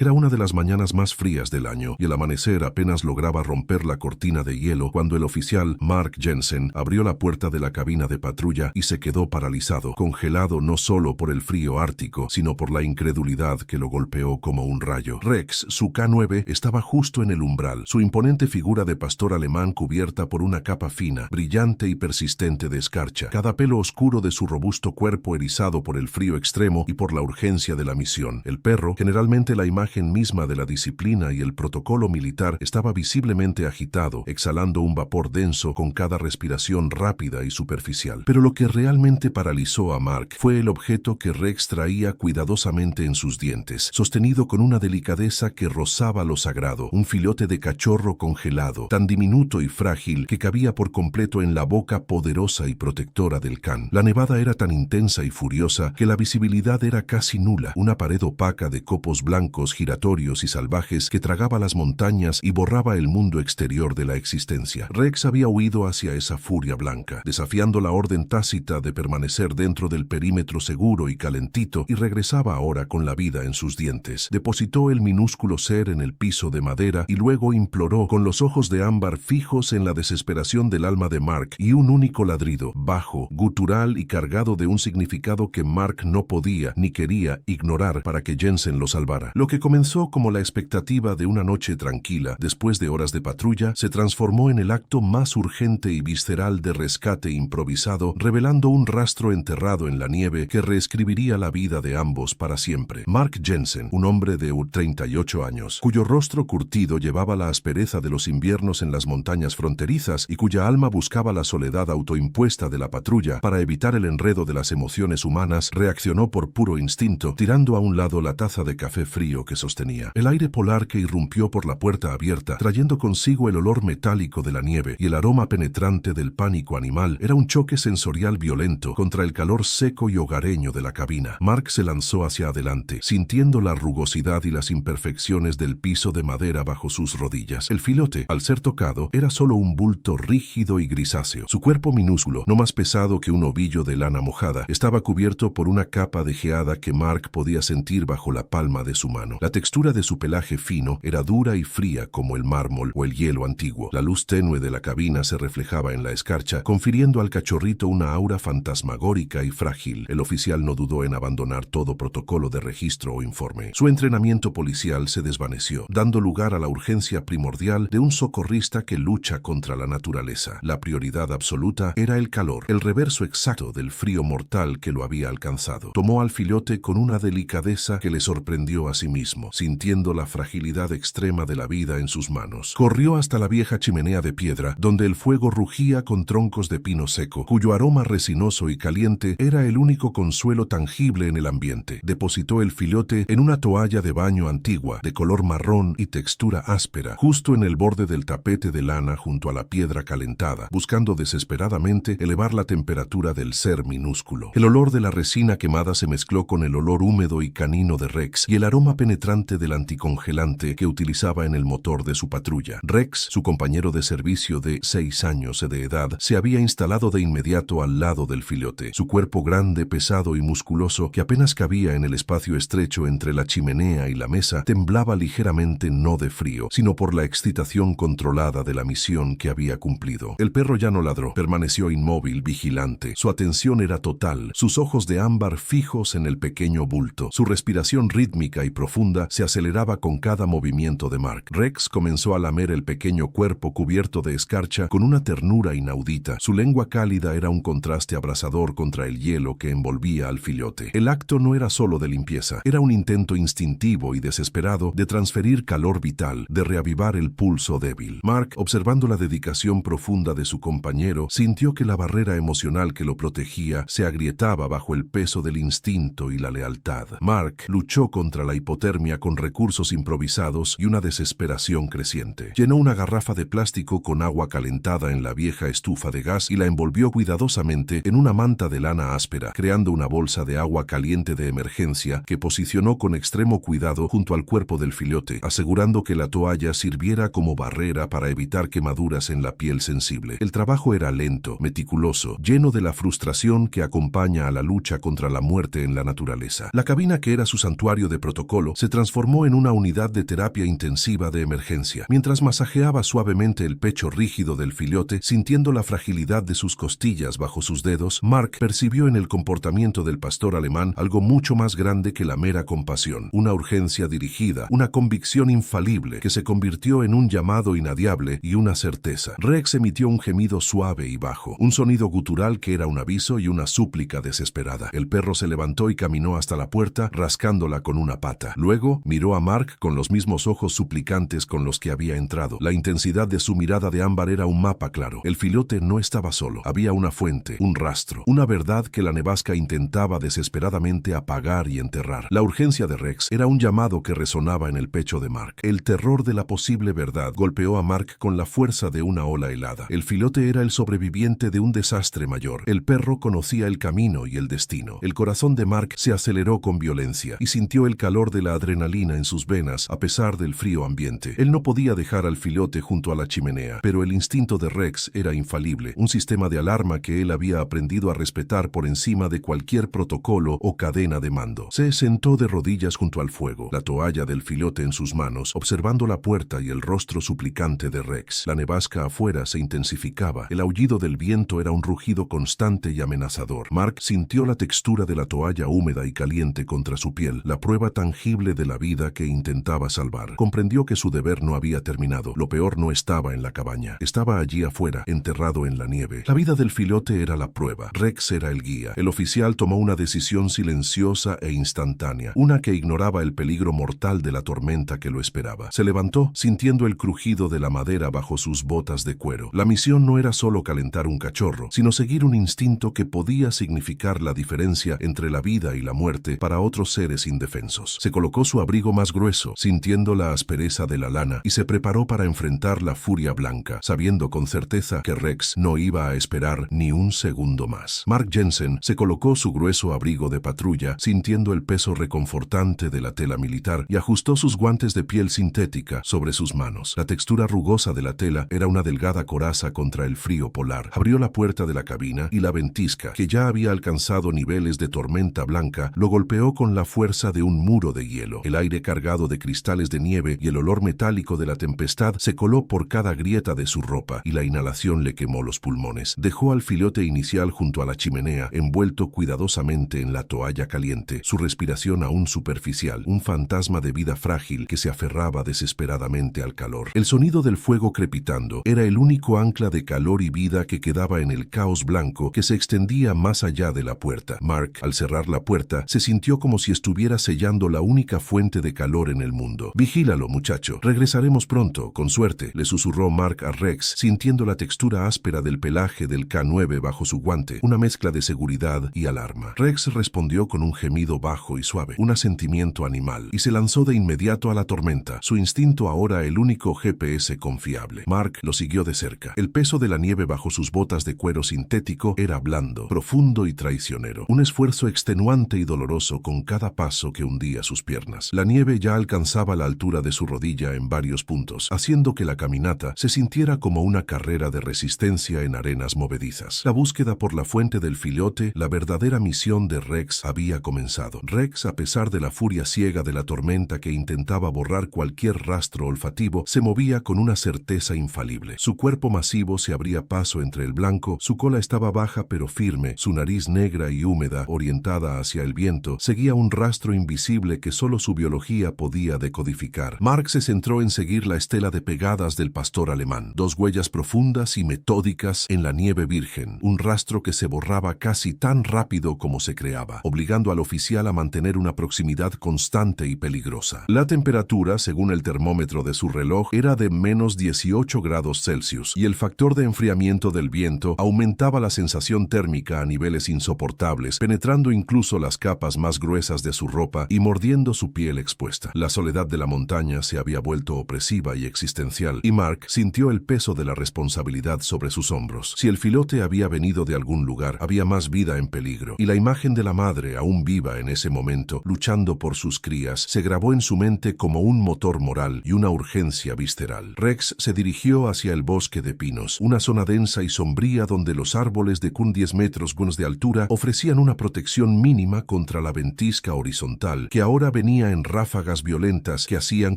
Era una de las mañanas más frías del año y el amanecer apenas lograba romper la cortina de hielo cuando el oficial Mark Jensen abrió la puerta de la cabina de patrulla y se quedó paralizado, congelado no solo por el frío ártico, sino por la incredulidad que lo golpeó como un rayo. Rex, su K9, estaba justo en el umbral, su imponente figura de pastor alemán cubierta por una capa fina, brillante y persistente de escarcha, cada pelo oscuro de su robusto cuerpo erizado por el frío extremo y por la urgencia de la misión. El perro, generalmente la imagen misma de la disciplina y el protocolo militar, estaba visiblemente agitado, exhalando un vapor denso con cada respiración rápida y superficial. Pero lo que realmente paralizó a Mark fue el objeto que Rex traía cuidadosamente en sus dientes, sostenido con una delicadeza que rozaba lo sagrado, un filote de cachorro congelado, tan diminuto y frágil que cabía por completo en la boca poderosa y protectora del can. La nevada era tan intensa y furiosa que la visibilidad era casi nula, una pared opaca de copos blancos giratorios y salvajes que tragaba las montañas y borraba el mundo exterior de la existencia. Rex había huido hacia esa furia blanca, desafiando la orden tácita de permanecer dentro del perímetro seguro y calentito, y regresaba ahora con la vida en sus dientes. Depositó el minúsculo ser en el piso de madera y luego imploró, con los ojos de ámbar fijos en la desesperación del alma de Mark, y un único ladrido, bajo, gutural y cargado de un significado que Mark no podía ni quería ignorar para que Jensen lo salvara. Lo que comenzó como la expectativa de una noche tranquila, después de horas de patrulla, se transformó en el acto más urgente y visceral de rescate improvisado, revelando un rastro enterrado en la nieve que reescribiría la vida de ambos para siempre. Mark Jensen, un hombre de 38 años, cuyo rostro curtido llevaba la aspereza de los inviernos en las montañas fronterizas y cuya alma buscaba la soledad autoimpuesta de la patrulla para evitar el enredo de las emociones humanas, reaccionó por puro instinto, tirando a un lado la taza de café frío que sostenía. El aire polar que irrumpió por la puerta abierta, trayendo consigo el olor metálico de la nieve y el aroma penetrante del pánico animal, era un choque sensorial violento contra el calor seco y hogareño de la cabina. Mark se lanzó hacia adelante, sintiendo la rugosidad y las imperfecciones del piso de madera bajo sus rodillas. El filote, al ser tocado, era solo un bulto rígido y grisáceo. Su cuerpo minúsculo, no más pesado que un ovillo de lana mojada, estaba cubierto por una capa de geada que Mark podía sentir bajo la palma de su mano. La textura de su pelaje fino era dura y fría como el mármol o el hielo antiguo. La luz tenue de la cabina se reflejaba en la escarcha, confiriendo al cachorrito una aura fantasmagórica y frágil. El oficial no dudó en abandonar todo protocolo de registro o informe. Su entrenamiento policial se desvaneció, dando lugar a la urgencia primordial de un socorrista que lucha contra la naturaleza. La prioridad absoluta era el calor, el reverso exacto del frío mortal que lo había alcanzado. Tomó al filote con una delicadeza que le sorprendió a sí mismo, sintiendo la fragilidad extrema de la vida en sus manos. Corrió hasta la vieja chimenea de piedra, donde el fuego rugía con troncos de pino seco, cuyo aroma resinoso y caliente era el único consuelo tangible en el ambiente. Depositó el filote en una toalla de baño antigua, de color marrón y textura áspera, justo en el borde del tapete de lana junto a la piedra calentada, buscando desesperadamente elevar la temperatura del ser minúsculo. El olor de la resina quemada se mezcló con el olor húmedo y canino de Rex y el aroma penetrante del anticongelante que utilizaba en el motor de su patrulla. Rex, su compañero de servicio de 6 años de edad, se había instalado de inmediato al lado del filote. Su cuerpo grande, pesado y musculoso, que apenas cabía en el espacio estrecho entre la chimenea y la mesa, temblaba ligeramente no de frío, sino por la excitación controlada de la misión que había cumplido. El perro ya no ladró, permaneció inmóvil, vigilante. Su atención era total, sus ojos de ámbar fijos en el pequeño bulto. Su respiración rítmica y profunda se aceleraba con cada movimiento de Mark. Rex comenzó a lamer el pequeño cuerpo cubierto de escarcha con una ternura inaudita. Su lengua cálida era un contraste abrasador contra el hielo que envolvía al filote. El acto no era solo de limpieza, era un intento instintivo y desesperado de transferir calor vital, de reavivar el pulso débil. Mark, observando la dedicación profunda de su compañero, sintió que la barrera emocional que lo protegía se agrietaba bajo el peso del instinto y la lealtad. Mark luchó contra la hipotermia con recursos improvisados y una desesperación creciente. Llenó una garrafa de plástico con agua calentada en la vieja estufa de gas y la envolvió cuidadosamente en una manta de lana áspera, creando una bolsa de agua caliente de emergencia que posicionó con extremo cuidado junto al cuerpo del filote, asegurando que la toalla sirviera como barrera para evitar quemaduras en la piel sensible. El trabajo era lento, meticuloso, lleno de la frustración que acompaña a la lucha contra la muerte en la naturaleza. La cabina, que era su santuario de protocolo, se transformó en una unidad de terapia intensiva de emergencia. Mientras masajeaba suavemente el pecho rígido del filhote, sintiendo la fragilidad de sus costillas bajo sus dedos, Mark percibió en el comportamiento del pastor alemán algo mucho más grande que la mera compasión, una urgencia dirigida, una convicción infalible que se convirtió en un llamado inadiable y una certeza. Rex emitió un gemido suave y bajo, un sonido gutural que era un aviso y una súplica desesperada. El perro se levantó y caminó hasta la puerta, rascándola con una pata. Luego miró a Mark con los mismos ojos suplicantes con los que había entrado. La intensidad de su mirada de ámbar era un mapa claro. El filhote no estaba solo. Había una fuente, un rastro, una verdad que la nevasca intentaba desesperadamente apagar y enterrar. La urgencia de Rex era un llamado que resonaba en el pecho de Mark. El terror de la posible verdad golpeó a Mark con la fuerza de una ola helada. El filhote era el sobreviviente de un desastre mayor. El perro conocía el camino y el destino. El corazón de Mark se aceleró con violencia y sintió el calor de la adrenalina en sus venas a pesar del frío ambiente. Él no podía dejar al filhote junto a la chimenea, pero el instinto de Rex era infalible, un sistema de alarma que él había aprendido a respetar por encima de cualquier protocolo o cadena de mando. Se sentó de rodillas junto al fuego, la toalla del filhote en sus manos, observando la puerta y el rostro suplicante de Rex. La nevasca afuera se intensificaba. El aullido del viento era un rugido constante y amenazador. Mark sintió la textura de la toalla húmeda y caliente contra su piel, la prueba tangible de la vida que intentaba salvar. Comprendió que su deber no había terminado. Lo peor no estaba en la cabaña. Estaba allí afuera, enterrado en la nieve. La vida del filhote era la prueba. Rex era el guía. El oficial tomó una decisión silenciosa e instantánea, una que ignoraba el peligro mortal de la tormenta que lo esperaba. Se levantó, sintiendo el crujido de la madera bajo sus botas de cuero. La misión no era solo calentar un cachorro, sino seguir un instinto que podía significar la diferencia entre la vida y la muerte para otros seres indefensos. Se colocó su abrigo más grueso, sintiendo la aspereza de la lana, y se preparó para enfrentar la furia blanca, sabiendo con certeza que Rex no iba a esperar ni un segundo más. Mark Jensen se colocó su grueso abrigo de patrulla, sintiendo el peso reconfortante de la tela militar, y ajustó sus guantes de piel sintética sobre sus manos. La textura rugosa de la tela era una delgada coraza contra el frío polar. Abrió la puerta de la cabina y la ventisca, que ya había alcanzado niveles de tormenta blanca, lo golpeó con la fuerza de un muro de hielo. El aire cargado de cristales de nieve y el olor metálico de la tempestad se coló por cada grieta de su ropa, y la inhalación le quemó los pulmones. Dejó al filhote inicial junto a la chimenea, envuelto cuidadosamente en la toalla caliente, su respiración aún superficial, un fantasma de vida frágil que se aferraba desesperadamente al calor. El sonido del fuego crepitando era el único ancla de calor y vida que quedaba en el caos blanco que se extendía más allá de la puerta. Mark, al cerrar la puerta, se sintió como si estuviera sellando la única fuente de calor en el mundo. «Vigílalo, muchacho. Regresaremos pronto, con suerte», le susurró Mark a Rex, sintiendo la textura áspera del pelaje del K9 bajo su guante, una mezcla de seguridad y alarma. Rex respondió con un gemido bajo y suave, un asentimiento animal, y se lanzó de inmediato a la tormenta, su instinto ahora el único GPS confiable. Mark lo siguió de cerca. El peso de la nieve bajo sus botas de cuero sintético era blando, profundo y traicionero, un esfuerzo extenuante y doloroso con cada paso que hundía sus piernas. La nieve ya alcanzaba la altura de su rodilla en varios puntos, haciendo que la caminata se sintiera como una carrera de resistencia en arenas movedizas. La búsqueda por la fuente del filhote, la verdadera misión de Rex, había comenzado. Rex, a pesar de la furia ciega de la tormenta que intentaba borrar cualquier rastro olfativo, se movía con una certeza infalible. Su cuerpo masivo se abría paso entre el blanco, su cola estaba baja pero firme, su nariz negra y húmeda, orientada hacia el viento, seguía un rastro invisible que solo su biología podía decodificar. Mark se centró en seguir la estela de pegadas del pastor alemán, dos huellas profundas y metódicas en la nieve virgen, un rastro que se borraba casi tan rápido como se creaba, obligando al oficial a mantener una proximidad constante y peligrosa. La temperatura, según el termómetro de su reloj, era de menos 18 grados Celsius, y el factor de enfriamiento del viento aumentaba la sensación térmica a niveles insoportables, penetrando incluso las capas más gruesas de su ropa y mordiendo su piel expuesta. La soledad de la montaña se había vuelto opresiva y existencial, y Mark sintió el peso de la responsabilidad sobre sus hombros. Si el filhote había venido de algún lugar, había más vida en peligro, y la imagen de la madre, aún viva en ese momento, luchando por sus crías, se grabó en su mente como un motor moral y una urgencia visceral. Rex se dirigió hacia el bosque de pinos, una zona densa y sombría donde los árboles de 10 metros de altura ofrecían una protección mínima contra la ventisca horizontal que ahora venía venía en ráfagas violentas que hacían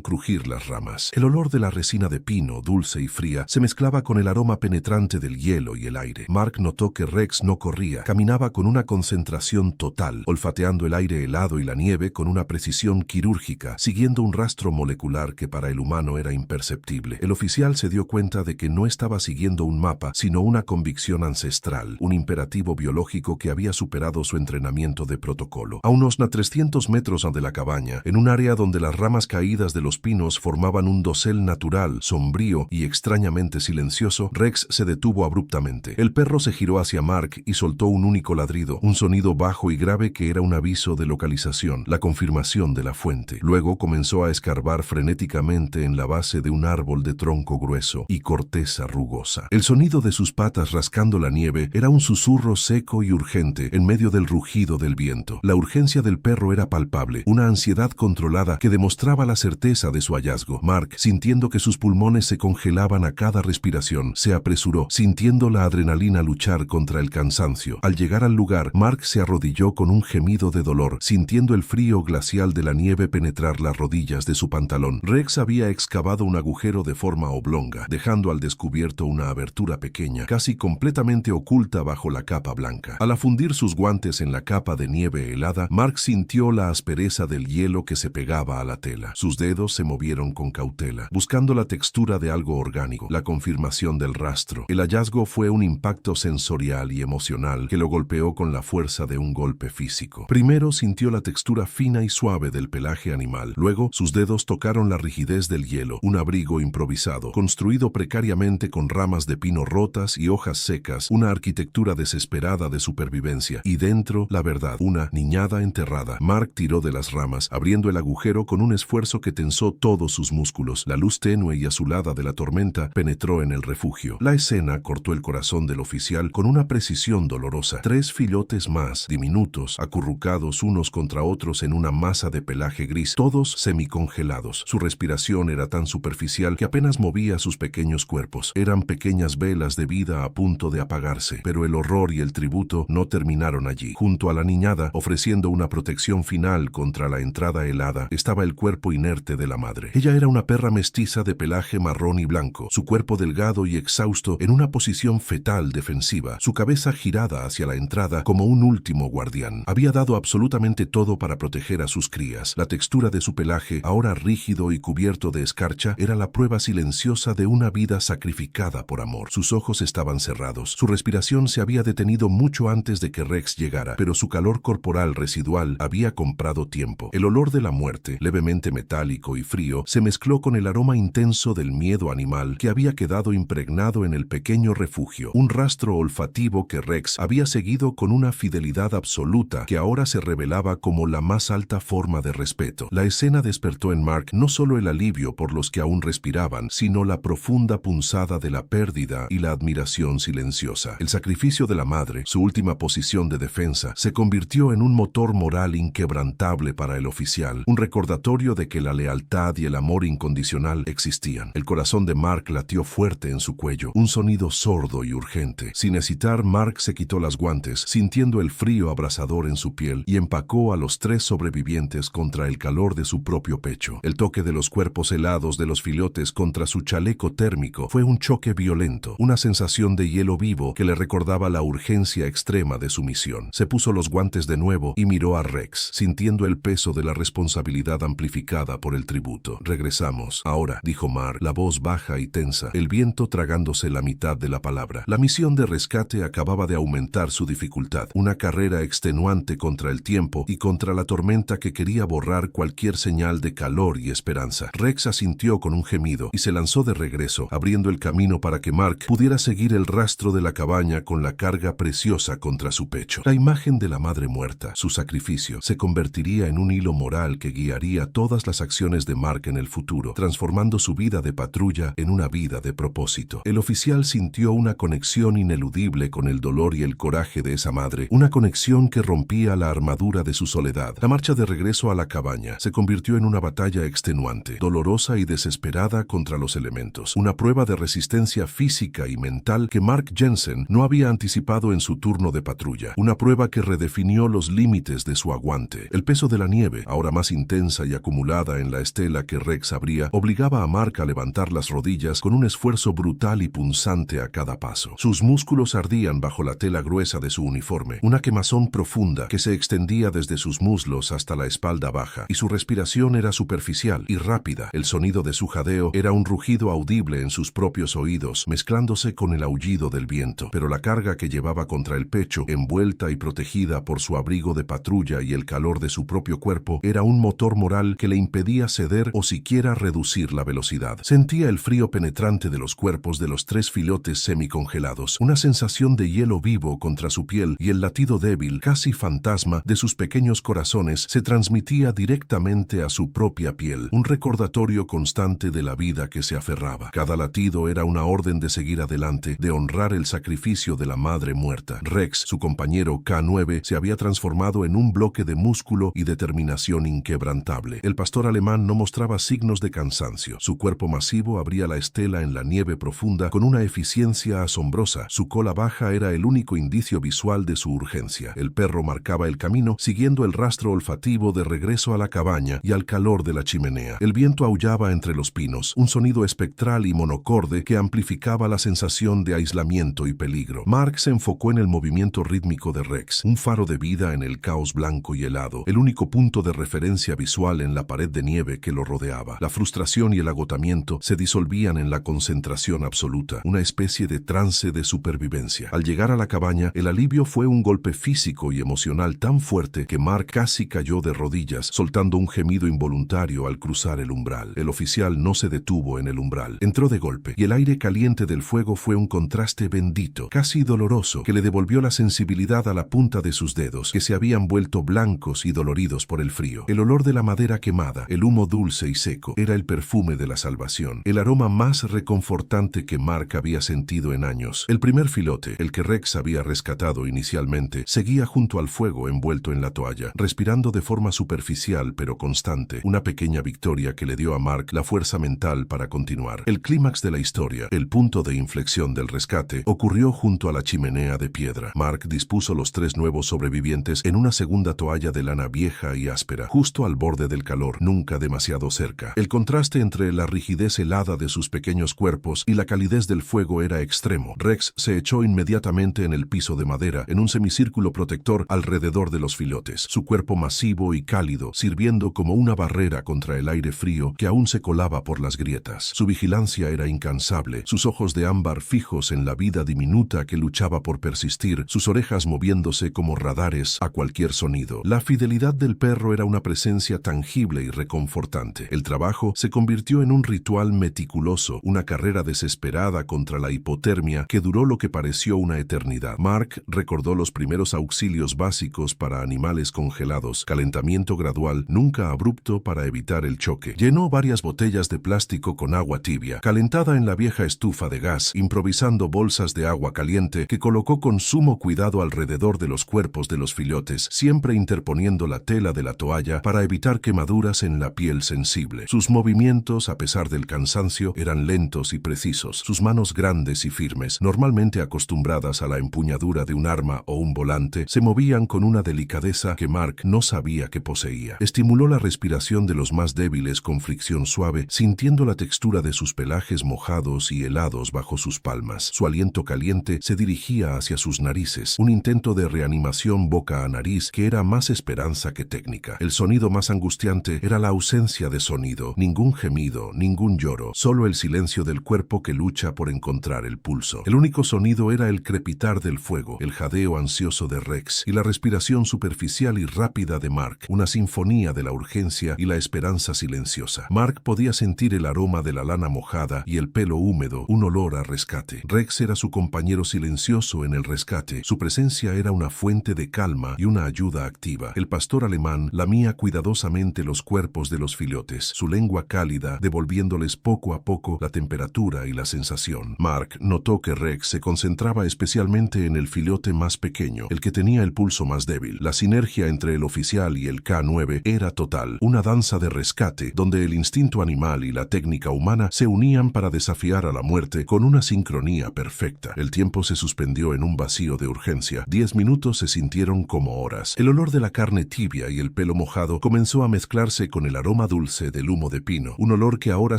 crujir las ramas. El olor de la resina de pino, dulce y fría, se mezclaba con el aroma penetrante del hielo y el aire. Mark notó que Rex no corría, caminaba con una concentración total, olfateando el aire helado y la nieve con una precisión quirúrgica, siguiendo un rastro molecular que para el humano era imperceptible. El oficial se dio cuenta de que no estaba siguiendo un mapa, sino una convicción ancestral, un imperativo biológico que había superado su entrenamiento de protocolo. A unos 300 metros de la cabaña, en un área donde las ramas caídas de los pinos formaban un dosel natural, sombrío y extrañamente silencioso, Rex se detuvo abruptamente. El perro se giró hacia Mark y soltó un único ladrido, un sonido bajo y grave que era un aviso de localización, la confirmación de la fuente. Luego comenzó a escarbar frenéticamente en la base de un árbol de tronco grueso y corteza rugosa. El sonido de sus patas rascando la nieve era un susurro seco y urgente en medio del rugido del viento. La urgencia del perro era palpable, una ansiedad controlada que demostraba la certeza de su hallazgo. Mark, sintiendo que sus pulmones se congelaban a cada respiración, se apresuró, sintiendo la adrenalina luchar contra el cansancio. Al llegar al lugar, Mark se arrodilló con un gemido de dolor, sintiendo el frío glacial de la nieve penetrar las rodillas de su pantalón. Rex había excavado un agujero de forma oblonga, dejando al descubierto una abertura pequeña, casi completamente oculta bajo la capa blanca. Al afundir sus guantes en la capa de nieve helada, Mark sintió la aspereza del hielo que se pegaba a la tela. Sus dedos se movieron con cautela, buscando la textura de algo orgánico, la confirmación del rastro. El hallazgo fue un impacto sensorial y emocional que lo golpeó con la fuerza de un golpe físico. Primero sintió la textura fina y suave del pelaje animal. Luego, sus dedos tocaron la rigidez del hielo, un abrigo improvisado, construido precariamente con ramas de pino rotas y hojas secas, una arquitectura desesperada de supervivencia. Y dentro, la verdad, una niñada enterrada. Mark tiró de las ramas, abriendo el agujero con un esfuerzo que tensó todos sus músculos. La luz tenue y azulada de la tormenta penetró en el refugio. La escena cortó el corazón del oficial con una precisión dolorosa. 3 fillotes más, diminutos, acurrucados unos contra otros en una masa de pelaje gris, todos semicongelados. Su respiración era tan superficial que apenas movía sus pequeños cuerpos. Eran pequeñas velas de vida a punto de apagarse, pero el horror y el tributo no terminaron allí. Junto a la niñada, ofreciendo una protección final contra la entrada helada, estaba el cuerpo inerte de la madre. Ella era una perra mestiza de pelaje marrón y blanco, su cuerpo delgado y exhausto en una posición fetal defensiva, su cabeza girada hacia la entrada como un último guardián. Había dado absolutamente todo para proteger a sus crías. La textura de su pelaje, ahora rígido y cubierto de escarcha, era la prueba silenciosa de una vida sacrificada por amor. Sus ojos estaban cerrados. Su respiración se había detenido mucho antes de que Rex llegara, pero su calor corporal residual había comprado tiempo. El olor de la muerte, levemente metálico y frío, se mezcló con el aroma intenso del miedo animal que había quedado impregnado en el pequeño refugio, un rastro olfativo que Rex había seguido con una fidelidad absoluta que ahora se revelaba como la más alta forma de respeto. La escena despertó en Mark no solo el alivio por los que aún respiraban, sino la profunda punzada de la pérdida y la admiración silenciosa. El sacrificio de la madre, su última posición de defensa, se convirtió en un motor moral inquebrantable para el oficial, un recordatorio de que la lealtad y el amor incondicional existían. El corazón de Mark latió fuerte en su cuello, un sonido sordo y urgente. Sin hesitar, Mark se quitó las guantes, sintiendo el frío abrasador en su piel, y empacó a los 3 sobrevivientes contra el calor de su propio pecho. El toque de los cuerpos helados de los filhotes contra su chaleco térmico fue un choque violento, una sensación de hielo vivo que le recordaba la urgencia extrema de su misión. Se puso los guantes de nuevo y miró a Rex, sintiendo el peso de la responsabilidad amplificada por el tributo. «Regresamos. Ahora», dijo Mark, la voz baja y tensa, el viento tragándose la mitad de la palabra. La misión de rescate acababa de aumentar su dificultad, una carrera extenuante contra el tiempo y contra la tormenta que quería borrar cualquier señal de calor y esperanza. Rex asintió con un gemido y se lanzó de regreso, abriendo el camino para que Mark pudiera seguir el rastro de la cabaña con la carga preciosa contra su pecho. La imagen de la madre muerta, su sacrificio, se convertiría en un hilo moral que guiaría todas las acciones de Mark en el futuro, transformando su vida de patrulla en una vida de propósito. El oficial sintió una conexión ineludible con el dolor y el coraje de esa madre, una conexión que rompía la armadura de su soledad. La marcha de regreso a la cabaña se convirtió en una batalla extenuante, dolorosa y desesperada contra los elementos, una prueba de resistencia física y mental que Mark Jensen no había anticipado en su turno de patrulla, una prueba que redefinió los límites de su aguante. El peso de la nieve, ahora más intensa y acumulada en la estela que Rex abría, obligaba a Mark a levantar las rodillas con un esfuerzo brutal y punzante a cada paso. Sus músculos ardían bajo la tela gruesa de su uniforme, una quemazón profunda que se extendía desde sus muslos hasta la espalda baja, y su respiración era superficial y rápida. El sonido de su jadeo era un rugido audible en sus propios oídos, mezclándose con el aullido del viento, pero la carga que llevaba contra el pecho, envuelta y protegida por su abrigo de patrulla y el calor de su propio cuerpo, era un motor moral que le impedía ceder o siquiera reducir la velocidad. Sentía el frío penetrante de los cuerpos de los 3 filotes semicongelados, una sensación de hielo vivo contra su piel, y el latido débil, casi fantasma, de sus pequeños corazones se transmitía directamente a su propia piel, un recordatorio constante de la vida que se aferraba. Cada latido era una orden de seguir adelante, de honrar el sacrificio de la madre muerta. Rex, su compañero K9, se había transformado en un bloque de músculo y determinación inquebrantable. El pastor alemán no mostraba signos de cansancio. Su cuerpo masivo abría la estela en la nieve profunda con una eficiencia asombrosa. Su cola baja era el único indicio visual de su urgencia. El perro marcaba el camino, siguiendo el rastro olfativo de regreso a la cabaña y al calor de la chimenea. El viento aullaba entre los pinos, un sonido espectral y monocorde que amplificaba la sensación de aislamiento y peligro. Mark se enfocó en el movimiento rítmico de Rex, un faro de vida en el caos blanco y helado, el único punto de referencia visual en la pared de nieve que lo rodeaba. La frustración y el agotamiento se disolvían en la concentración absoluta, una especie de trance de supervivencia. Al llegar a la cabaña, el alivio fue un golpe físico y emocional tan fuerte que Mark casi cayó de rodillas, soltando un gemido involuntario al cruzar el umbral. El oficial no se detuvo en el umbral. Entró de golpe, y el aire caliente del fuego fue un contraste bendito, casi doloroso, que le devolvió la sensibilidad a la punta de sus dedos, que se habían vuelto blancos y doloridos por el frío. El olor de la madera quemada, el humo dulce y seco, era el perfume de la salvación, el aroma más reconfortante que Mark había sentido en años. El primer filote, el que Rex había rescatado inicialmente, seguía junto al fuego envuelto en la toalla, respirando de forma superficial pero constante, una pequeña victoria que le dio a Mark la fuerza mental para continuar. El clímax de la historia, el punto de inflexión del rescate, ocurrió junto a la chimenea de piedra. Mark dispuso los 3 nuevos sobrevivientes en una segunda toalla de lana vieja y áspera, justo al borde del calor, nunca demasiado cerca. El contraste entre la rigidez helada de sus pequeños cuerpos y la calidez del fuego era extremo. Rex se echó inmediatamente en el piso de madera, en un semicírculo protector alrededor de los filotes, su cuerpo masivo y cálido, sirviendo como una barrera contra el aire frío que aún se colaba por las grietas. Su vigilancia era incansable, sus ojos de ámbar fijos en la vida diminuta que luchaba por persistir, sus orejas moviéndose como radares a cualquier sonido. La fidelidad del perro era una presencia tangible y reconfortante. El trabajo se convirtió en un ritual meticuloso, una carrera desesperada contra la hipotermia que duró lo que pareció una eternidad. Mark recordó los primeros auxilios básicos para animales congelados, calentamiento gradual, nunca abrupto para evitar el choque. Llenó varias botellas de plástico con agua tibia, calentada en la vieja estufa de gas, improvisando bolsas de agua caliente que colocó con sumo cuidado alrededor de los cuerpos de los filhotes, siempre interponiendo la tela de la toalla para evitar quemaduras en la piel sensible. Sus movimientos, a pesar del cansancio, eran lentos y precisos. Sus manos grandes y firmes, normalmente acostumbradas a la empuñadura de un arma o un volante, se movían con una delicadeza que Mark no sabía que poseía. Estimuló la respiración de los más débiles con fricción suave, sintiendo la textura de sus pelajes mojados y helados bajo sus palmas. Su aliento caliente se dirigía hacia sus narices, un intento de reanimación boca a nariz que era más esperanza que técnica. El sonido más angustiante era la ausencia de sonido, ningún gemido, ningún lloro, solo el silencio del cuerpo que lucha por encontrar el pulso. El único sonido era el crepitar del fuego, el jadeo ansioso de Rex y la respiración superficial y rápida de Mark, una sinfonía de la urgencia y la esperanza silenciosa. Mark podía sentir el aroma de la lana mojada y el pelo húmedo, un olor a rescate. Rex era su compañero silencioso en el rescate. Su presencia era una fuente de calma y una ayuda activa. El pastor alemán lamía cuidadosamente los cuerpos de los filhotes, su lengua cálida devolviéndoles poco a poco la temperatura y la sensación. Mark notó que Rex se concentraba especialmente en el filhote más pequeño, el que tenía el pulso más débil. La sinergia entre el oficial y el K9 era total, una danza de rescate donde el instinto animal y la técnica humana se unían para desafiar a la muerte con una sincronía perfecta. El tiempo se suspendió en un vacío de urgencia. 10 minutos se sintieron como horas. El olor de la carne tibia y el pelo pelo mojado comenzó a mezclarse con el aroma dulce del humo de pino, un olor que ahora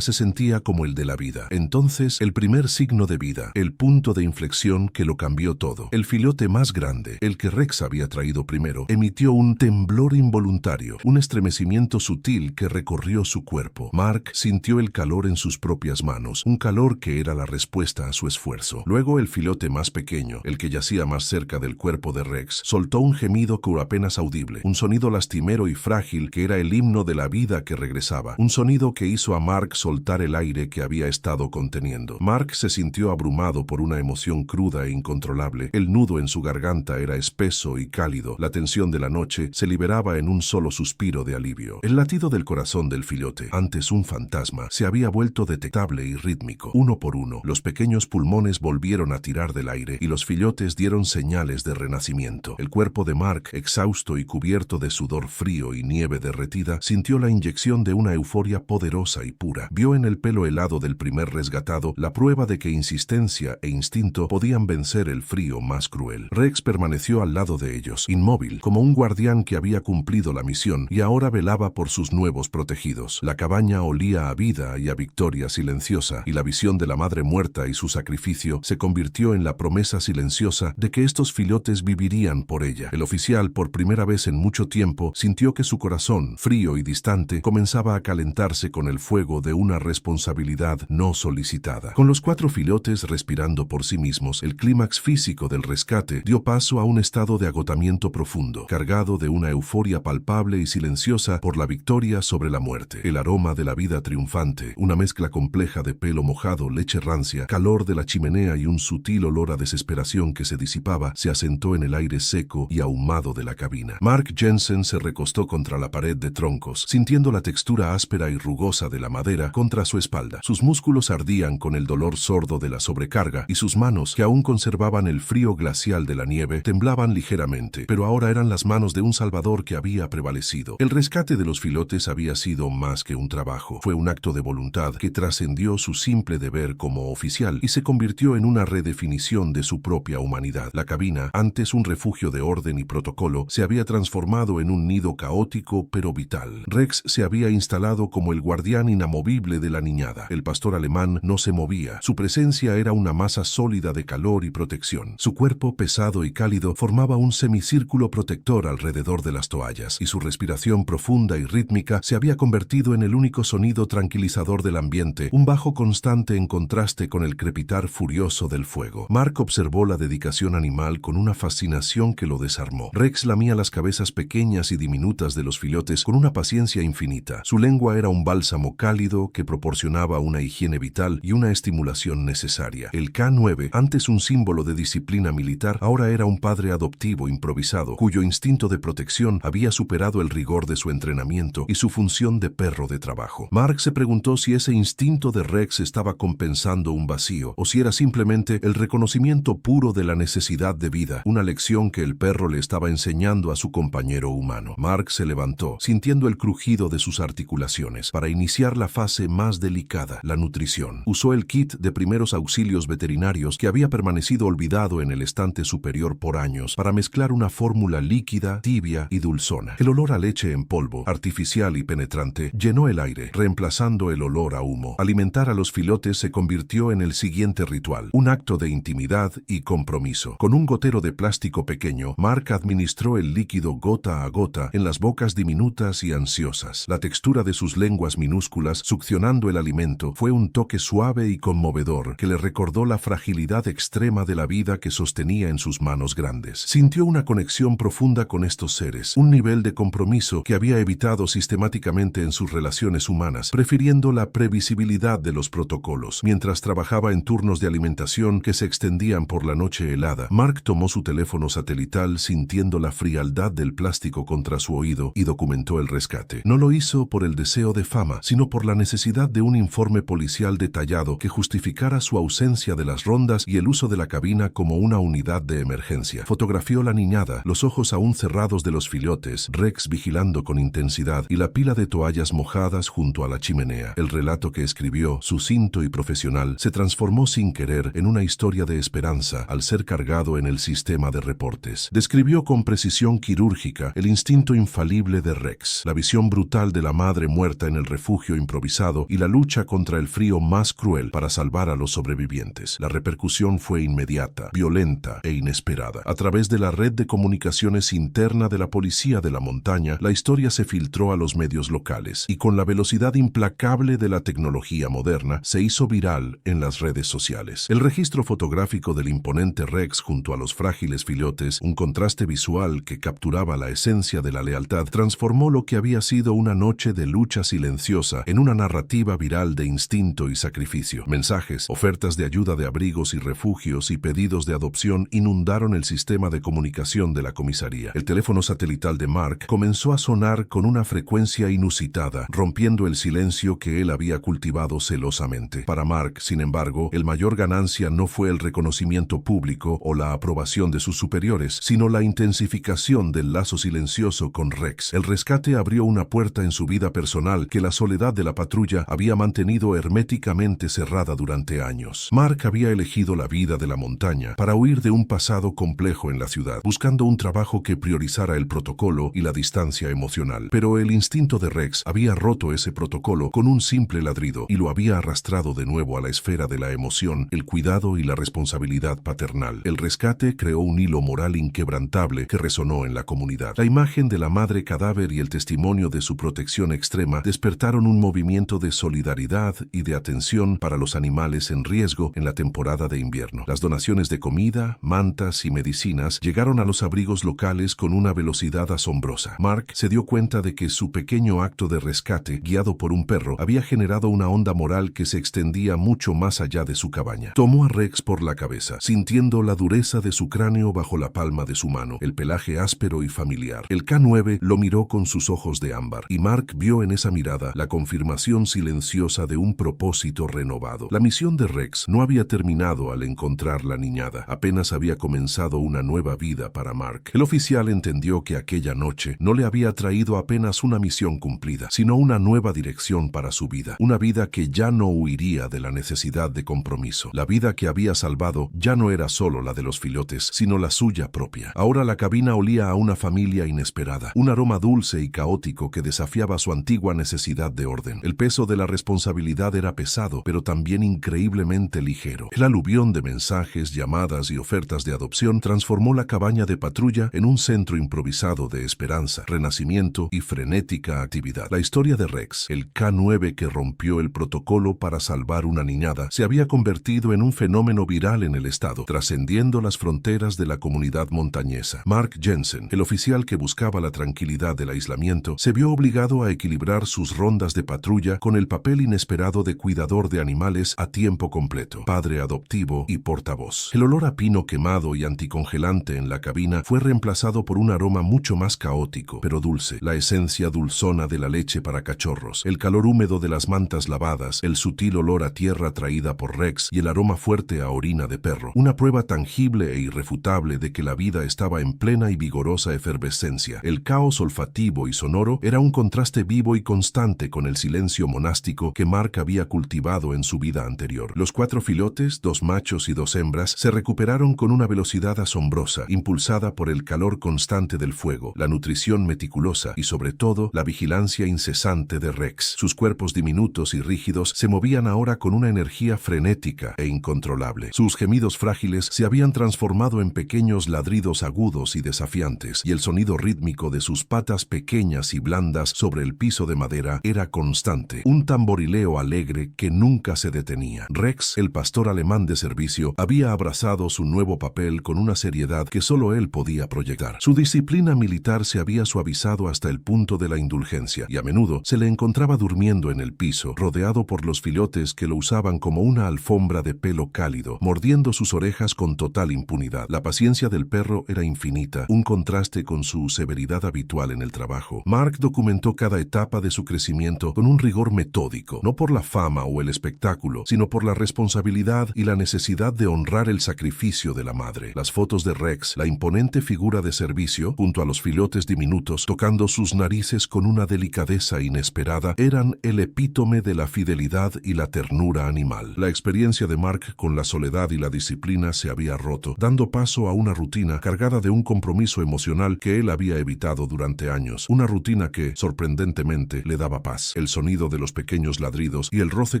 se sentía como el de la vida. Entonces, el primer signo de vida, el punto de inflexión que lo cambió todo. El filote más grande, el que Rex había traído primero, emitió un temblor involuntario, un estremecimiento sutil que recorrió su cuerpo. Mark sintió el calor en sus propias manos, un calor que era la respuesta a su esfuerzo. Luego el filote más pequeño, el que yacía más cerca del cuerpo de Rex, soltó un gemido apenas audible, un sonido lastimero y frágil que era el himno de la vida que regresaba, un sonido que hizo a Mark soltar el aire que había estado conteniendo. Mark se sintió abrumado por una emoción cruda e incontrolable. El nudo en su garganta era espeso y cálido. La tensión de la noche se liberaba en un solo suspiro de alivio. El latido del corazón del filote, antes un fantasma, se había vuelto detectable y rítmico. Uno por uno, los pequeños pulmones volvieron a tirar del aire y los filotes dieron señales de renacimiento. El cuerpo de Mark, exhausto y cubierto de sudor frío y nieve derretida, sintió la inyección de una euforia poderosa y pura. Vio en el pelo helado del primer resgatado la prueba de que insistencia e instinto podían vencer el frío más cruel. Rex permaneció al lado de ellos, inmóvil, como un guardián que había cumplido la misión y ahora velaba por sus nuevos protegidos. La cabaña olía a vida y a victoria silenciosa, y la visión de la madre muerta y su sacrificio se convirtió en la promesa silenciosa de que estos filotes vivirían por ella. El oficial, por primera vez en mucho tiempo, sintió que su corazón, frío y distante, comenzaba a calentarse con el fuego de una responsabilidad no solicitada. Con los 4 filotes respirando por sí mismos, el clímax físico del rescate dio paso a un estado de agotamiento profundo, cargado de una euforia palpable y silenciosa por la victoria sobre la muerte. El aroma de la vida triunfante, una mezcla compleja de pelo mojado, leche rancia, calor de la chimenea y un sutil olor a desesperación que se disipaba, se asentó en el aire seco y ahumado de la cabina. Mark Jensen se recostó contra la pared de troncos, sintiendo la textura áspera y rugosa de la madera contra su espalda. Sus músculos ardían con el dolor sordo de la sobrecarga y sus manos, que aún conservaban el frío glacial de la nieve, temblaban ligeramente, pero ahora eran las manos de un salvador que había prevalecido. El rescate de los filotes había sido más que un trabajo. Fue un acto de voluntad que trascendió su simple deber como oficial y se convirtió en una redefinición de su propia humanidad. La cabina, antes un refugio de orden y protocolo, se había transformado en un nido caótico pero vital. Rex se había instalado como el guardián inamovible de la niñada. El pastor alemán no se movía. Su presencia era una masa sólida de calor y protección. Su cuerpo, pesado y cálido, formaba un semicírculo protector alrededor de las toallas, y su respiración profunda y rítmica se había convertido en el único sonido tranquilizador del ambiente, un bajo constante en contraste con el crepitar furioso del fuego. Mark observó la dedicación animal con una fascinación que lo desarmó. Rex lamía las cabezas pequeñas y diminutas de los filotes con una paciencia infinita. Su lengua era un bálsamo cálido que proporcionaba una higiene vital y una estimulación necesaria. El K9, antes un símbolo de disciplina militar, ahora era un padre adoptivo improvisado, cuyo instinto de protección había superado el rigor de su entrenamiento y su función de perro de trabajo. Mark se preguntó si ese instinto de Rex estaba compensando un vacío, o si era simplemente el reconocimiento puro de la necesidad de vida, una lección que el perro le estaba enseñando a su compañero humano. Mark se levantó, sintiendo el crujido de sus articulaciones, para iniciar la fase más delicada, la nutrición. Usó el kit de primeros auxilios veterinarios que había permanecido olvidado en el estante superior por años, para mezclar una fórmula líquida, tibia y dulzona. El olor a leche en polvo, artificial y penetrante, llenó el aire, reemplazando el olor a humo. Alimentar a los filotes se convirtió en el siguiente ritual, un acto de intimidad y compromiso. Con un gotero de plástico pequeño, Mark administró el líquido gota a gota en las bocas diminutas y ansiosas. La textura de sus lenguas minúsculas succionando el alimento fue un toque suave y conmovedor que le recordó la fragilidad extrema de la vida que sostenía en sus manos grandes. Sintió una conexión profunda con estos seres, un nivel de compromiso que había evitado sistemáticamente en sus relaciones humanas, prefiriendo la previsibilidad de los protocolos. Mientras trabajaba en turnos de alimentación que se extendían por la noche helada, Mark tomó su teléfono satelital sintiendo la frialdad del plástico contra su oído y documentó el rescate. No lo hizo por el deseo de fama, sino por la necesidad de un informe policial detallado que justificara su ausencia de las rondas y el uso de la cabina como una unidad de emergencia. Fotografió la niñada, los ojos aún cerrados de los filotes, Rex vigilando con intensidad y la pila de toallas mojadas junto a la chimenea. El relato que escribió, sucinto y profesional, se transformó sin querer en una historia de esperanza al ser cargado en el sistema de reportes. Describió con precisión quirúrgica el instinto infalible de Rex, la visión brutal de la madre muerta en el refugio improvisado y la lucha contra el frío más cruel para salvar a los sobrevivientes. La repercusión fue inmediata, violenta e inesperada. A través de la red de comunicaciones interna de la policía de la montaña, la historia se filtró a los medios locales y con la velocidad implacable de la tecnología moderna, se hizo viral en las redes sociales. El registro fotográfico del imponente Rex junto a los frágiles filhotes, un contraste visual que capturaba la esencia de la lealtad, transformó lo que había sido una noche de lucha silenciosa en una narrativa viral de instinto y sacrificio. Mensajes, ofertas de ayuda de abrigos y refugios y pedidos de adopción inundaron el sistema de comunicación de la comisaría. El teléfono satelital de Mark comenzó a sonar con una frecuencia inusitada, rompiendo el silencio que él había cultivado celosamente. Para Mark, sin embargo, el mayor ganancia no fue el reconocimiento público o la aprobación de sus superiores, sino la intensificación del lazo silencioso con Rex. El rescate abrió una puerta en su vida personal que la soledad de la patrulla había mantenido herméticamente cerrada durante años. Mark había elegido la vida de la montaña para huir de un pasado complejo en la ciudad, buscando un trabajo que priorizara el protocolo y la distancia emocional. Pero el instinto de Rex había roto ese protocolo con un simple ladrido y lo había arrastrado de nuevo a la esfera de la emoción, el cuidado y la responsabilidad paternal. El rescate creó un hilo moral inquebrantable que resonó en la comunidad. La imagen de la madre cadáver y el testimonio de su protección extrema despertaron un movimiento de solidaridad y de atención para los animales en riesgo en la temporada de invierno. Las donaciones de comida, mantas y medicinas llegaron a los abrigos locales con una velocidad asombrosa. Mark se dio cuenta de que su pequeño acto de rescate, guiado por un perro, había generado una onda moral que se extendía mucho más allá de su cabaña. Tomó a Rex por la cabeza, sintiendo la dureza de su cráneo bajo la palma de su mano, el pelaje áspero y familiar. El K9 lo miró con sus ojos de ámbar, y Mark vio en esa mirada la confirmación silenciosa de un propósito renovado. La misión de Rex no había terminado al encontrar la niñada, apenas había comenzado una nueva vida para Mark. El oficial entendió que aquella noche no le había traído apenas una misión cumplida, sino una nueva dirección para su vida, una vida que ya no huiría de la necesidad de compromiso. La vida que había salvado ya no era solo la de los filhotes, sino la suya propia. Ahora la cabina olía a una familia inesperada, un aroma dulce y caótico que desafiaba su antigua necesidad de orden. El peso de la responsabilidad era pesado, pero también increíblemente ligero. El aluvión de mensajes, llamadas y ofertas de adopción transformó la cabaña de patrulla en un centro improvisado de esperanza, renacimiento y frenética actividad. La historia de Rex, el K9 que rompió el protocolo para salvar una niñada, se había convertido en un fenómeno viral en el estado, trascendiendo las fronteras de la comunidad montañesa. Mark Jensen, el oficial que buscaba la tranquilidad del aislamiento, se vio obligado a equilibrar sus rondas de patrulla con el papel inesperado de cuidador de animales a tiempo completo, padre adoptivo y portavoz. El olor a pino quemado y anticongelante en la cabina fue reemplazado por un aroma mucho más caótico, pero dulce, la esencia dulzona de la leche para cachorros, el calor húmedo de las mantas lavadas, el sutil olor a tierra traída por Rex y el aroma fuerte a orina de perro, una prueba tangible e irrefutable de que la vida estaba en plena y vigorosa efervescencia. El caos olfativo y sonoro era un contraste vivo y constante con el silencio monástico que Mark había cultivado en su vida anterior. Los 4 filhotes, 2 machos y 2 hembras, se recuperaron con una velocidad asombrosa, impulsada por el calor constante del fuego, la nutrición meticulosa y sobre todo la vigilancia incesante de Rex. Sus cuerpos diminutos y rígidos se movían ahora con una energía frenética e incontrolable. Sus gemidos frágiles se habían transformado en pequeños ladridos agudos y desafiantes, y el sonido rítmico de sus patas pequeñas y blandas sobre el piso de madera era constante, un tamborileo alegre que nunca se detenía. Rex, el pastor alemán de servicio, había abrazado su nuevo papel con una seriedad que solo él podía proyectar. Su disciplina militar se había suavizado hasta el punto de la indulgencia, y a menudo se le encontraba durmiendo en el piso, rodeado por los filhotes que lo usaban como una alfombra de pelo cálido, mordiendo sus orejas con total impunidad. La paciencia del perro era infinita, un contraste con su severidad habitual en el trabajo. Mark documentó cada etapa de su crecimiento con un rigor metódico, no por la fama o el espectáculo, sino por la responsabilidad y la necesidad de honrar el sacrificio de la madre. Las fotos de Rex, la imponente figura de servicio, junto a los filhotes diminutos, tocando sus narices con una delicadeza inesperada, eran el epítome de la fidelidad y la ternura animal. La experiencia de Mark con la soledad y la disciplina se había roto, dando paso a una rutina cargada de un compromiso emocional que él había evitado trabajado durante años, una rutina que, sorprendentemente, le daba paz. El sonido de los pequeños ladridos y el roce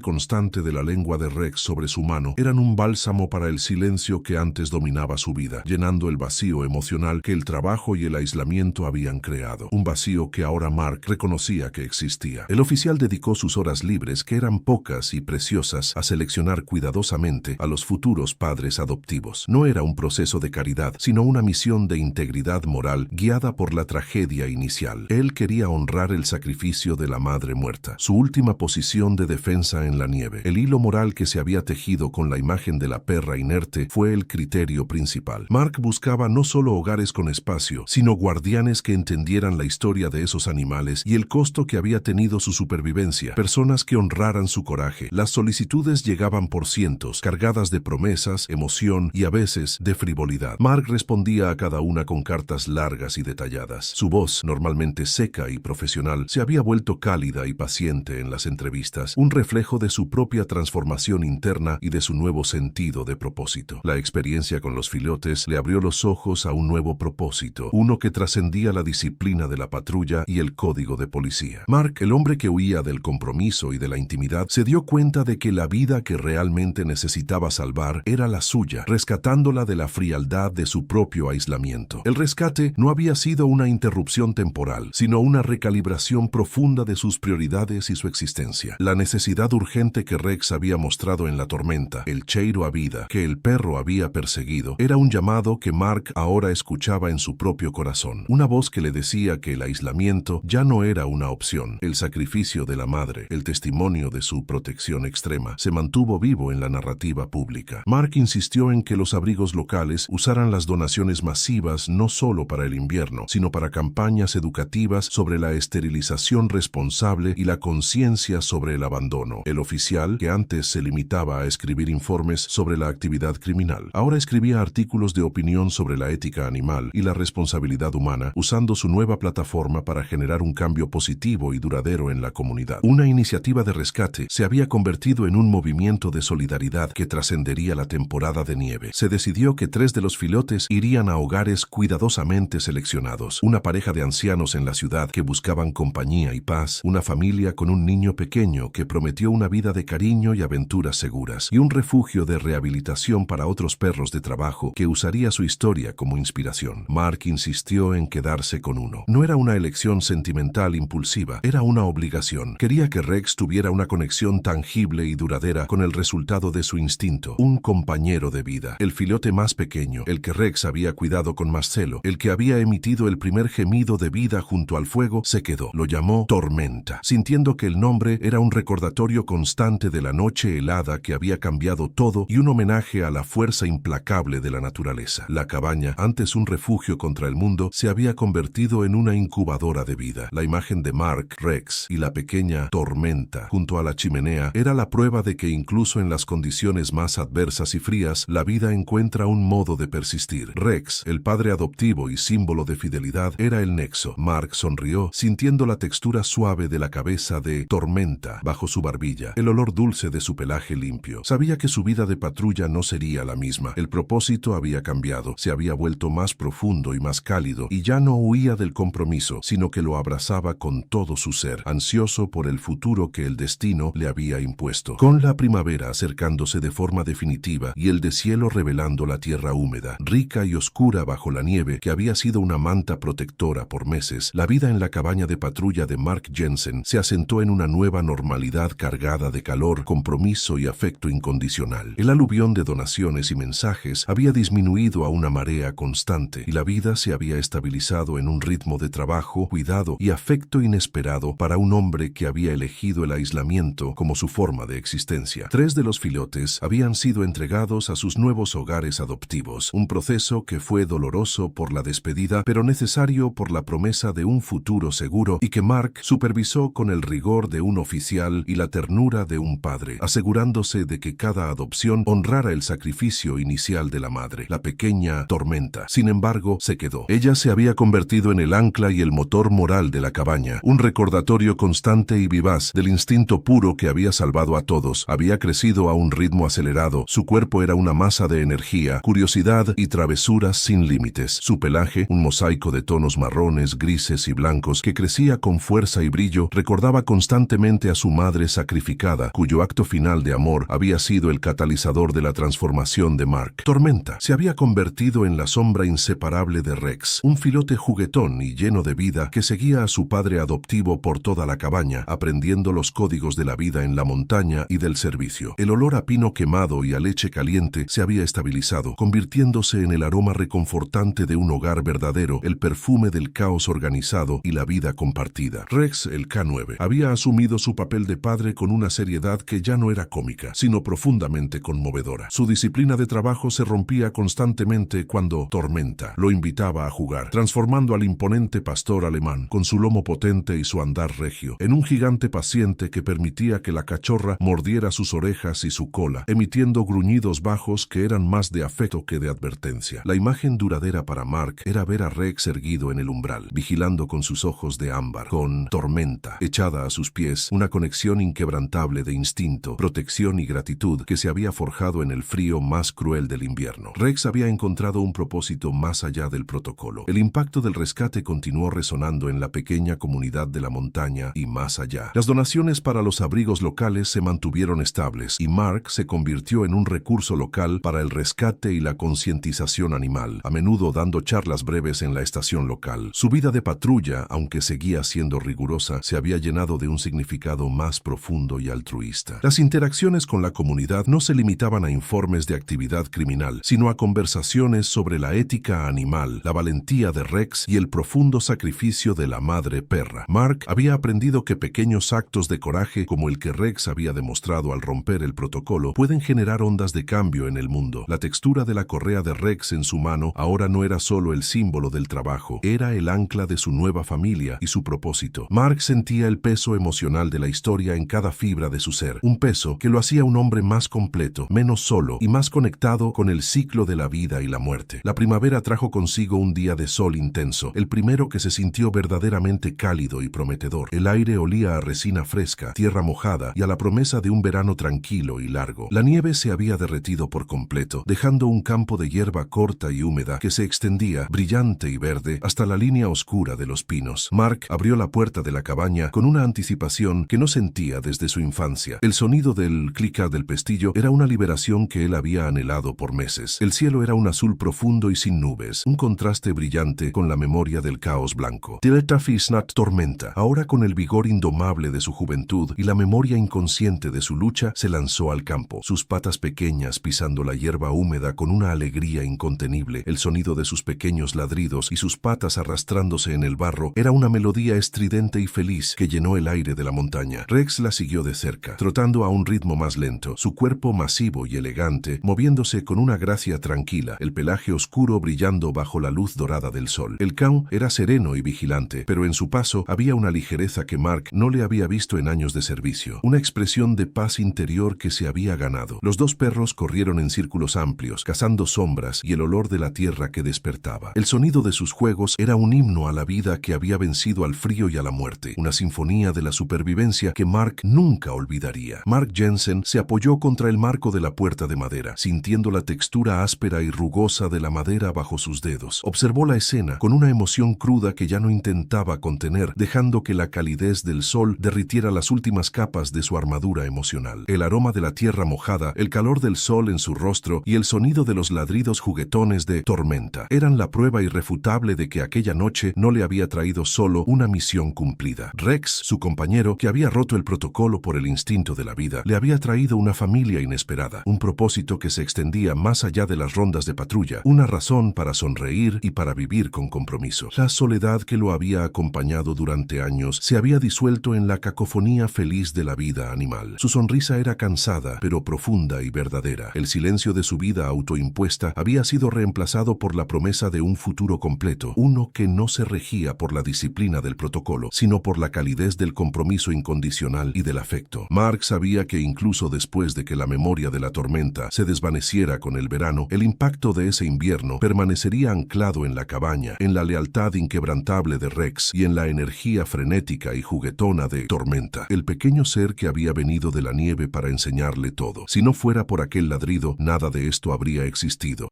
constante de la lengua de Rex sobre su mano eran un bálsamo para el silencio que antes dominaba su vida, llenando el vacío emocional que el trabajo y el aislamiento habían creado. Un vacío que ahora Mark reconocía que existía. El oficial dedicó sus horas libres, que eran pocas y preciosas, a seleccionar cuidadosamente a los futuros padres adoptivos. No era un proceso de caridad, sino una misión de integridad moral guiada por la tragedia inicial. Él quería honrar el sacrificio de la madre muerta, su última posición de defensa en la nieve. El hilo moral que se había tejido con la imagen de la perra inerte fue el criterio principal. Mark buscaba no solo hogares con espacio, sino guardianes que entendieran la historia de esos animales y el costo que había tenido su supervivencia, personas que honraran su coraje. Las solicitudes llegaban por cientos, cargadas de promesas, emoción y a veces de frivolidad. Mark respondía a cada una con cartas largas y detalladas. Su voz, normalmente seca y profesional, se había vuelto cálida y paciente en las entrevistas, un reflejo de su propia transformación interna y de su nuevo sentido de propósito. La experiencia con los filhotes le abrió los ojos a un nuevo propósito, uno que trascendía la disciplina de la patrulla y el código de policía. Mark, el hombre que huía del compromiso y de la intimidad, se dio cuenta de que la vida que realmente necesitaba salvar era la suya, rescatándola de la frialdad de su propio aislamiento. El rescate no había sido una interrupción temporal, sino una recalibración profunda de sus prioridades y su existencia. La necesidad urgente que Rex había mostrado en la tormenta, el cheiro a vida que el perro había perseguido, era un llamado que Mark ahora escuchaba en su propio corazón. Una voz que le decía que el aislamiento ya no era una opción. El sacrificio de la madre, el testimonio de su protección extrema, se mantuvo vivo en la narrativa pública. Mark insistió en que los abrigos locales usaran las donaciones masivas no solo para el invierno, sino para campañas educativas sobre la esterilización responsable y la conciencia sobre el abandono. El oficial, que antes se limitaba a escribir informes sobre la actividad criminal, ahora escribía artículos de opinión sobre la ética animal y la responsabilidad humana, usando su nueva plataforma para generar un cambio positivo y duradero en la comunidad. Una iniciativa de rescate se había convertido en un movimiento de solidaridad que trascendería la temporada de nieve. Se decidió que 3 de los filhotes irían a hogares cuidadosamente seleccionados, una pareja de ancianos en la ciudad que buscaban compañía y paz, una familia con un niño pequeño que prometió una vida de cariño y aventuras seguras, y un refugio de rehabilitación para otros perros de trabajo que usaría su historia como inspiración. Mark insistió en quedarse con uno. No era una elección sentimental impulsiva, era una obligación. Quería que Rex tuviera una conexión tangible y duradera con el resultado de su instinto, un compañero de vida. El filhote más pequeño, el que Rex había cuidado con más celo, el que había emitido el primer gemido de vida junto al fuego, se quedó. Lo llamó Tormenta, sintiendo que el nombre era un recordatorio constante de la noche helada que había cambiado todo y un homenaje a la fuerza implacable de la naturaleza. La cabaña, antes un refugio contra el mundo, se había convertido en una incubadora de vida. La imagen de Mark, Rex y la pequeña Tormenta junto a la chimenea era la prueba de que incluso en las condiciones más adversas y frías, la vida encuentra un modo de persistir. Rex, el padre adoptivo y símbolo de fidelidad, era el nexo. Mark sonrió, sintiendo la textura suave de la cabeza de Tormenta bajo su barbilla, el olor dulce de su pelaje limpio. Sabía que su vida de patrulla no sería la misma. El propósito había cambiado, se había vuelto más profundo y más cálido, y ya no huía del compromiso, sino que lo abrazaba con todo su ser, ansioso por el futuro que el destino le había impuesto. Con la primavera acercándose de forma definitiva y el deshielo revelando la tierra húmeda, rica y oscura bajo la nieve que había sido una manta protectora por meses, la vida en la cabaña de patrulla de Mark Jensen se asentó en una nueva normalidad cargada de calor, compromiso y afecto incondicional. El aluvión de donaciones y mensajes había disminuido a una marea constante y la vida se había estabilizado en un ritmo de trabajo, cuidado y afecto inesperado para un hombre que había elegido el aislamiento como su forma de existencia. 3 de los filhotes habían sido entregados a sus nuevos hogares adoptivos, un proceso que fue doloroso por la despedida, pero necesario por la promesa de un futuro seguro y que Mark supervisó con el rigor de un oficial y la ternura de un padre, asegurándose de que cada adopción honrara el sacrificio inicial de la madre. La pequeña Tormenta, sin embargo, se quedó. Ella se había convertido en el ancla y el motor moral de la cabaña, un recordatorio constante y vivaz del instinto puro que había salvado a todos. Había crecido a un ritmo acelerado, su cuerpo era una masa de energía, curiosidad y travesuras sin límites. Su pelaje, un mosaico de tonos tonos marrones, grises y blancos, que crecía con fuerza y brillo, recordaba constantemente a su madre sacrificada, cuyo acto final de amor había sido el catalizador de la transformación de Mark. Tormenta se había convertido en la sombra inseparable de Rex, un filote juguetón y lleno de vida que seguía a su padre adoptivo por toda la cabaña, aprendiendo los códigos de la vida en la montaña y del servicio. El olor a pino quemado y a leche caliente se había estabilizado, convirtiéndose en el aroma reconfortante de un hogar verdadero, el perfume del caos organizado y la vida compartida. Rex, el K9, había asumido su papel de padre con una seriedad que ya no era cómica, sino profundamente conmovedora. Su disciplina de trabajo se rompía constantemente cuando Tormenta lo invitaba a jugar, transformando al imponente pastor alemán, con su lomo potente y su andar regio, en un gigante paciente que permitía que la cachorra mordiera sus orejas y su cola, emitiendo gruñidos bajos que eran más de afecto que de advertencia. La imagen duradera para Mark era ver a Rex erguido en el umbral, vigilando con sus ojos de ámbar, con Tormenta echada a sus pies, una conexión inquebrantable de instinto, protección y gratitud que se había forjado en el frío más cruel del invierno. Rex había encontrado un propósito más allá del protocolo. El impacto del rescate continuó resonando en la pequeña comunidad de la montaña y más allá. Las donaciones para los abrigos locales se mantuvieron estables y Mark se convirtió en un recurso local para el rescate y la concientización animal, a menudo dando charlas breves en la estación local. Su vida de patrulla, aunque seguía siendo rigurosa, se había llenado de un significado más profundo y altruista. Las interacciones con la comunidad no se limitaban a informes de actividad criminal, sino a conversaciones sobre la ética animal, la valentía de Rex y el profundo sacrificio de la madre perra. Mark había aprendido que pequeños actos de coraje, como el que Rex había demostrado al romper el protocolo, pueden generar ondas de cambio en el mundo. La textura de la correa de Rex en su mano ahora no era solo el símbolo del trabajo, era el ancla de su nueva familia y su propósito. Mark sentía el peso emocional de la historia en cada fibra de su ser, un peso que lo hacía un hombre más completo, menos solo y más conectado con el ciclo de la vida y la muerte. La primavera trajo consigo un día de sol intenso, el primero que se sintió verdaderamente cálido y prometedor. El aire olía a resina fresca, tierra mojada y a la promesa de un verano tranquilo y largo. La nieve se había derretido por completo, dejando un campo de hierba corta y húmeda que se extendía, brillante y verde, hasta la línea oscura de los pinos. Mark abrió la puerta de la cabaña con una anticipación que no sentía desde su infancia. El sonido del clic del pestillo era una liberación que él había anhelado por meses. El cielo era un azul profundo y sin nubes, un contraste brillante con la memoria del caos blanco. Delta Fisnat Tormenta, ahora con el vigor indomable de su juventud y la memoria inconsciente de su lucha, se lanzó al campo, sus patas pequeñas pisando la hierba húmeda con una alegría incontenible. El sonido de sus pequeños ladridos y sus patas arrastrándose en el barro era una melodía estridente y feliz que llenó el aire de la montaña. Rex la siguió de cerca, trotando a un ritmo más lento, su cuerpo masivo y elegante, moviéndose con una gracia tranquila, el pelaje oscuro brillando bajo la luz dorada del sol. El can era sereno y vigilante, pero en su paso había una ligereza que Mark no le había visto en años de servicio, una expresión de paz interior que se había ganado. Los dos perros corrieron en círculos amplios, cazando sombras y el olor de la tierra que despertaba. El sonido de sus juegos era un himno a la vida que había vencido al frío y a la muerte, una sinfonía de la supervivencia que Mark nunca olvidaría. Mark Jensen se apoyó contra el marco de la puerta de madera, sintiendo la textura áspera y rugosa de la madera bajo sus dedos. Observó la escena con una emoción cruda que ya no intentaba contener, dejando que la calidez del sol derritiera las últimas capas de su armadura emocional. El aroma de la tierra mojada, el calor del sol en su rostro y el sonido de los ladridos juguetones de Tormenta eran la prueba irrefutable de que aquella noche no le había traído solo una misión cumplida. Rex, su compañero, que había roto el protocolo por el instinto de la vida, le había traído una familia inesperada, un propósito que se extendía más allá de las rondas de patrulla, una razón para sonreír y para vivir con compromiso. La soledad que lo había acompañado durante años se había disuelto en la cacofonía feliz de la vida animal. Su sonrisa era cansada, pero profunda y verdadera. El silencio de su vida autoimpuesta había sido reemplazado por la promesa de un futuro completo, uno que no se regía por la disciplina del protocolo, sino por la calidez del compromiso incondicional y del afecto. Mark sabía que incluso después de que la memoria de la tormenta se desvaneciera con el verano, el impacto de ese invierno permanecería anclado en la cabaña, en la lealtad inquebrantable de Rex y en la energía frenética y juguetona de Tormenta, el pequeño ser que había venido de la nieve para enseñarle todo. Si no fuera por aquel ladrido, nada de esto habría existido.